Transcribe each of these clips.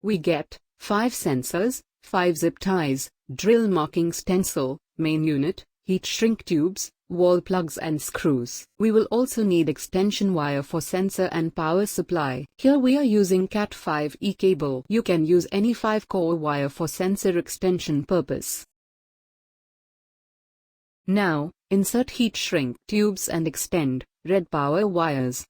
we get 5 sensors, 5 zip ties, drill marking stencil, main unit, heat shrink tubes, wall plugs and screws. We will also need extension wire for sensor and power supply. Here we are using Cat5e cable. You can use any 5-core wire for sensor extension purpose. Now, insert heat shrink tubes and extend red power wires.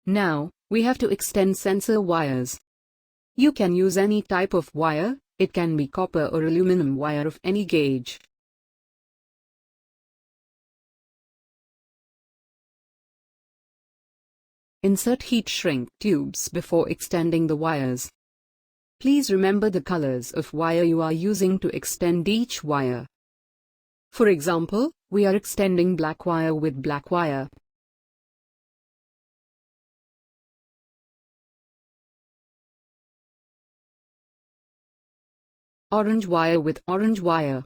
Now, we have to extend sensor wires. You can use any type of wire, it can be copper or aluminum wire of any gauge. Insert heat shrink tubes before extending the wires. Please remember the colors of wire you are using to extend each wire. For example, we are extending black wire with black wire. Orange wire with orange wire.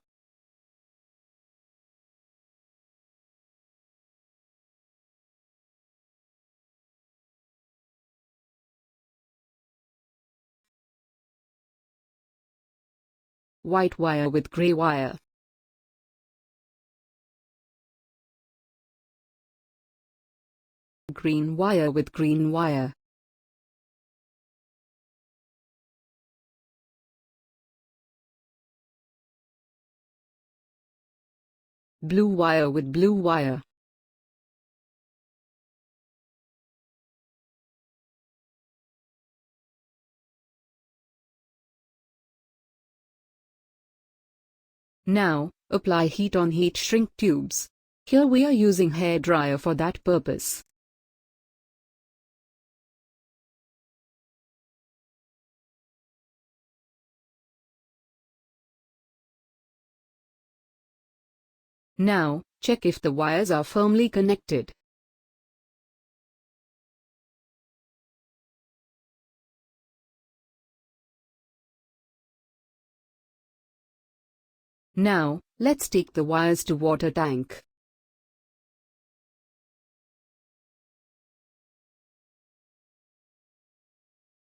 White wire with gray wire. Green wire with green wire. Blue wire with blue wire. Now, apply heat on heat shrink tubes. Here we are using hair dryer for that purpose. Now, check if the wires are firmly connected. Now, let's take the wires to water tank.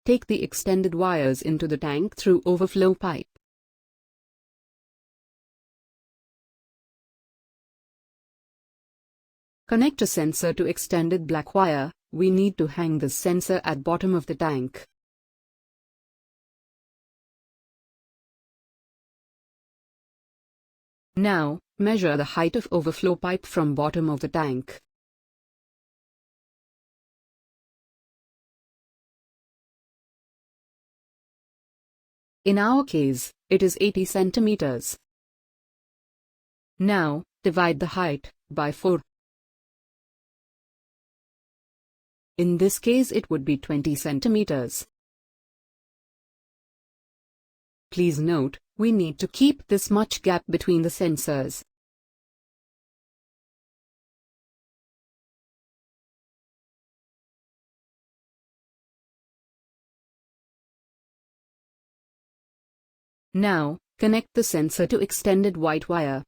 Take the extended wires into the tank through overflow pipe. Connect a sensor to extended black wire. We need to hang the sensor at bottom of the tank. Now, measure the height of overflow pipe from bottom of the tank. In our case, it is 80 centimeters. Now, divide the height by 4. In this case it would be 20 centimeters. Please note, we need to keep this much gap between the sensors. Now, connect the sensor to extended white wire.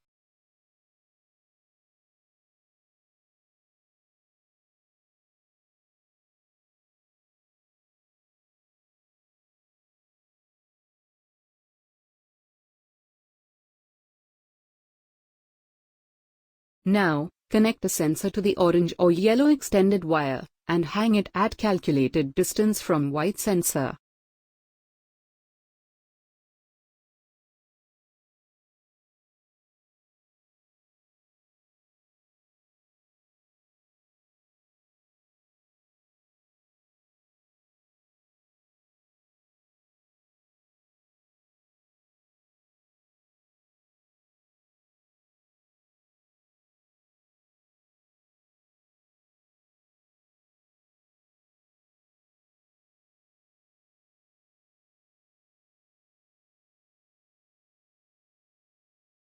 Now, connect the sensor to the orange or yellow extended wire, and hang it at calculated distance from white sensor.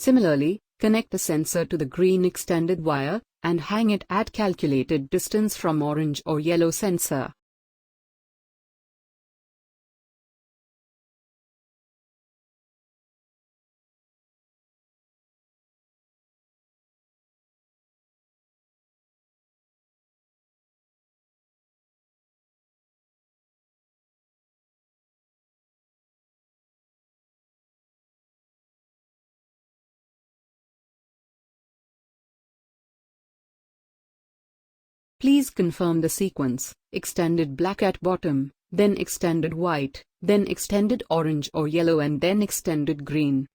Similarly, connect the sensor to the green extended wire, and hang it at calculated distance from orange or yellow sensor. Please confirm the sequence: extended black at bottom, then extended white, then extended orange or yellow, and then extended green.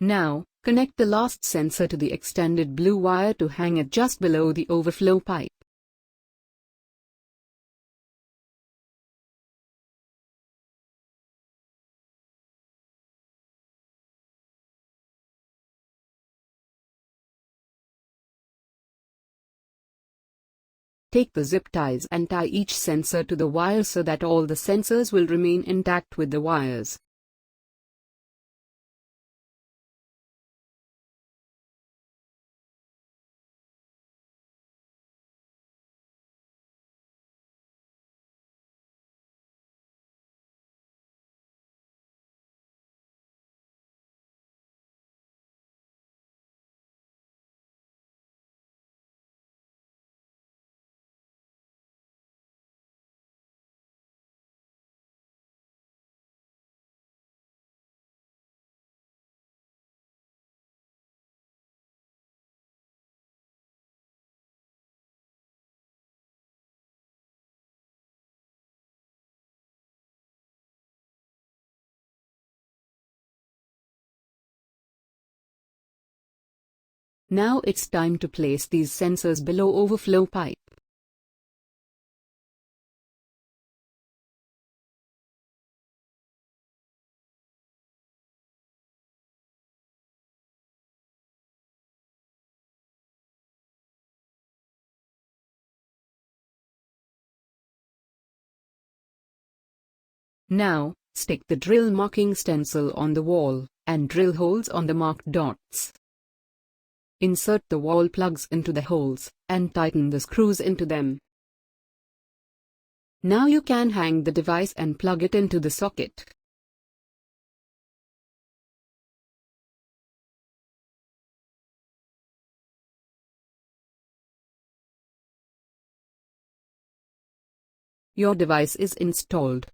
Now, connect the last sensor to the extended blue wire to hang it just below the overflow pipe. Take the zip ties and tie each sensor to the wire so that all the sensors will remain intact with the wires. Now it's time to place these sensors below overflow pipe. Now, stick the drill marking stencil on the wall, and drill holes on the marked dots. Insert the wall plugs into the holes, and tighten the screws into them. Now you can hang the device and plug it into the socket. Your device is installed.